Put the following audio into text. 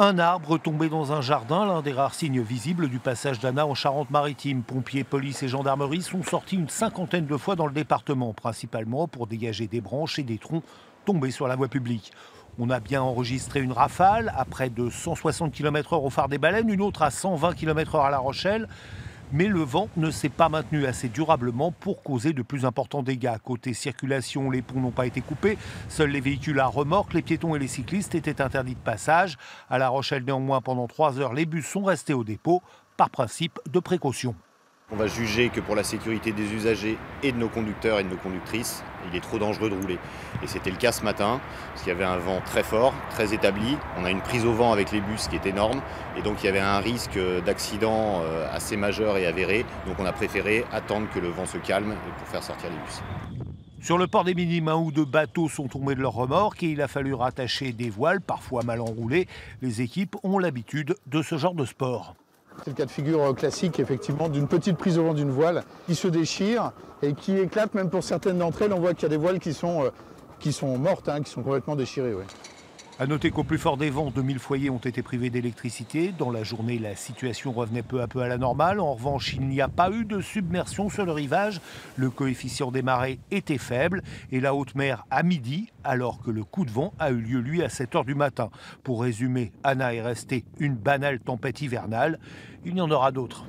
Un arbre tombé dans un jardin, l'un des rares signes visibles du passage d'Anna en Charente-Maritime. Pompiers, police et gendarmerie sont sortis une cinquantaine de fois dans le département, principalement pour dégager des branches et des troncs tombés sur la voie publique. On a bien enregistré une rafale à près de 160 km/h au phare des Baleines, une autre à 120 km/h à La Rochelle. Mais le vent ne s'est pas maintenu assez durablement pour causer de plus importants dégâts. Côté circulation, les ponts n'ont pas été coupés. Seuls les véhicules à remorque, les piétons et les cyclistes étaient interdits de passage. À La Rochelle, néanmoins, pendant 3 heures, les bus sont restés au dépôt, par principe de précaution. On va juger que pour la sécurité des usagers et de nos conducteurs et de nos conductrices, il est trop dangereux de rouler. Et c'était le cas ce matin, parce qu'il y avait un vent très fort, très établi. On a une prise au vent avec les bus qui est énorme, et donc il y avait un risque d'accident assez majeur et avéré. Donc on a préféré attendre que le vent se calme pour faire sortir les bus. Sur le port des Minimes, un ou deux bateaux sont tombés de leurs remorques et il a fallu rattacher des voiles, parfois mal enroulées. Les équipes ont l'habitude de ce genre de sport. C'est le cas de figure classique, effectivement, d'une petite prise au vent d'une voile qui se déchire et qui éclate, même pour certaines d'entre elles. On voit qu'il y a des voiles qui sont mortes, qui sont complètement déchirées. Ouais. À noter qu'au plus fort des vents, 2000 foyers ont été privés d'électricité. Dans la journée, la situation revenait peu à peu à la normale. En revanche, il n'y a pas eu de submersion sur le rivage. Le coefficient des marées était faible et la haute mer à midi, alors que le coup de vent a eu lieu, lui, à 7 h du matin. Pour résumer, Anna est restée une banale tempête hivernale. Il y en aura d'autres.